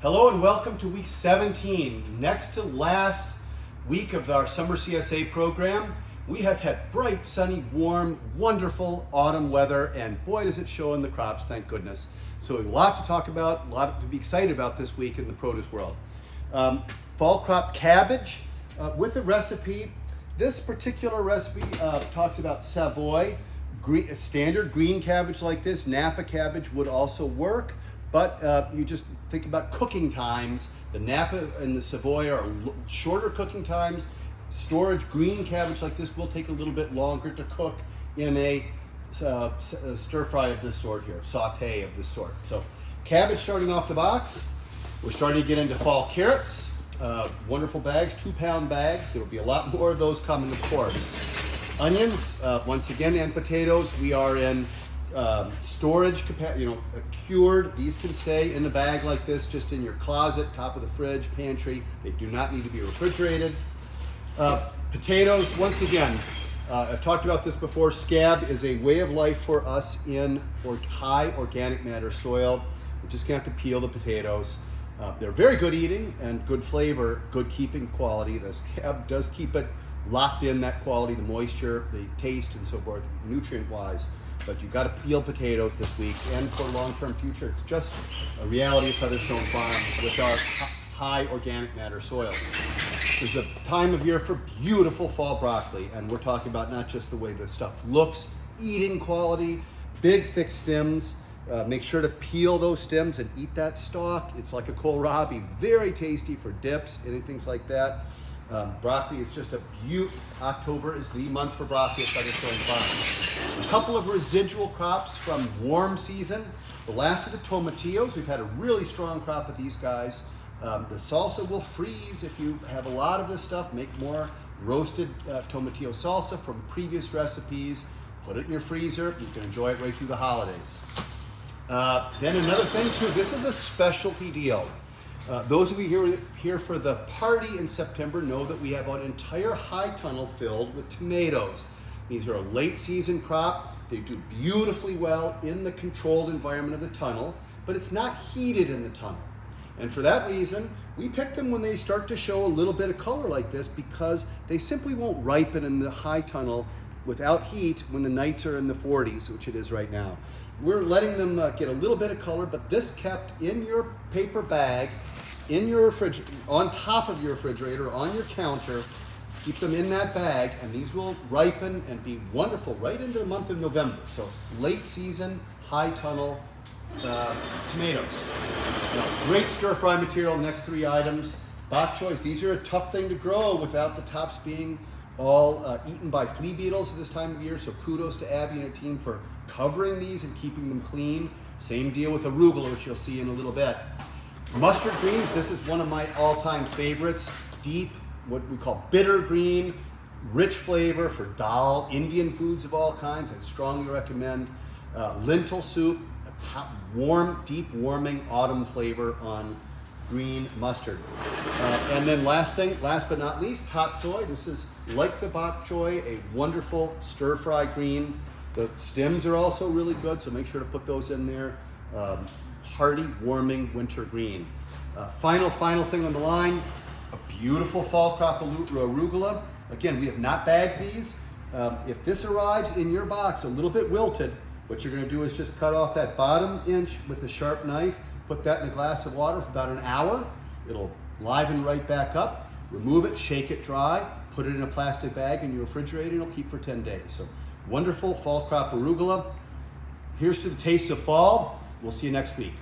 Hello and welcome to week 17, next to last week of our summer CSA program. We have had bright, sunny, warm, wonderful autumn weather, and boy does it show in the crops, thank goodness. So a lot to talk about, a lot to be excited about this week in the produce world. Fall crop cabbage with a recipe. This particular recipe talks about Savoy. Standard green cabbage like this, Napa cabbage would also work. But you just think about cooking times. The Napa and the Savoy are shorter cooking times. Storage green cabbage like this will take a little bit longer to cook in a stir fry of this sort here, saute of this sort. So cabbage starting off the box. We're starting to get into fall carrots. Wonderful bags, 2-pound bags. There will be a lot more of those coming, of course. Onions, once again, and potatoes. We are in storage capacity, cured. These can stay in a bag like this, just in your closet, top of the fridge, pantry. They do not need to be refrigerated. Potatoes, once again, I've talked about this before. Scab is a way of life for us in high organic matter soil. We're just gonna have to peel the potatoes. They're very good eating and good flavor, good keeping quality. The scab does keep it locked in, that quality, the moisture, the taste, and so forth, nutrient-wise. But you've got to peel potatoes this week, and for long-term future, it's just a reality of Featherstone Farm with our high organic matter soil. There's a time of year for beautiful fall broccoli, and we're talking about not just the way the stuff looks, eating quality, big thick stems. Make sure to peel those stems and eat that stalk. It's like a kohlrabi, very tasty for dips, anything like that. Broccoli is just a beaut. October is the month for broccoli at Featherstone Farm. A couple of residual crops from warm season. The last of the tomatillos. We've had a really strong crop of these guys. The salsa will freeze if you have a lot of this stuff. Make more roasted tomatillo salsa from previous recipes. Put it in your freezer. You can enjoy it right through the holidays. Then another thing too, this is a specialty deal. Those of you here for the party in September know that we have an entire high tunnel filled with tomatoes. These are a late season crop. They do beautifully well in the controlled environment of the tunnel, but it's not heated in the tunnel. And for that reason, we pick them when they start to show a little bit of color like this, because they simply won't ripen in the high tunnel without heat when the nights are in the 40s, which it is right now. We're letting them get a little bit of color, but this kept in your paper bag, in your on top of your refrigerator, on your counter. Keep them in that bag, and these will ripen and be wonderful right into the month of November. So late season, high tunnel tomatoes. Now, great stir fry material. Next 3 items. Bok choys. These are a tough thing to grow without the tops being all eaten by flea beetles at this time of year. So kudos to Abby and her team for covering these and keeping them clean. Same deal with arugula, which you'll see in a little bit. Mustard greens, this is one of my all-time favorites. Deep, what we call bitter green, rich flavor for dal, Indian foods of all kinds. I'd strongly recommend lentil soup, warm, deep warming autumn flavor on green mustard. And then last but not least, tatsoi. This is like the bok choy, a wonderful stir-fry green. The stems are also really good, so make sure to put those in there. Hearty, warming winter green. Final thing on the line, a beautiful fall crop arugula. Again, we have not bagged these. If this arrives in your box a little bit wilted, what you're gonna do is just cut off that bottom inch with a sharp knife, put that in a glass of water for about an hour. It'll liven right back up. Remove it, shake it dry, put it in a plastic bag in your refrigerator, and it'll keep for 10 days. So wonderful fall crop arugula. Here's to the taste of fall. We'll see you next week.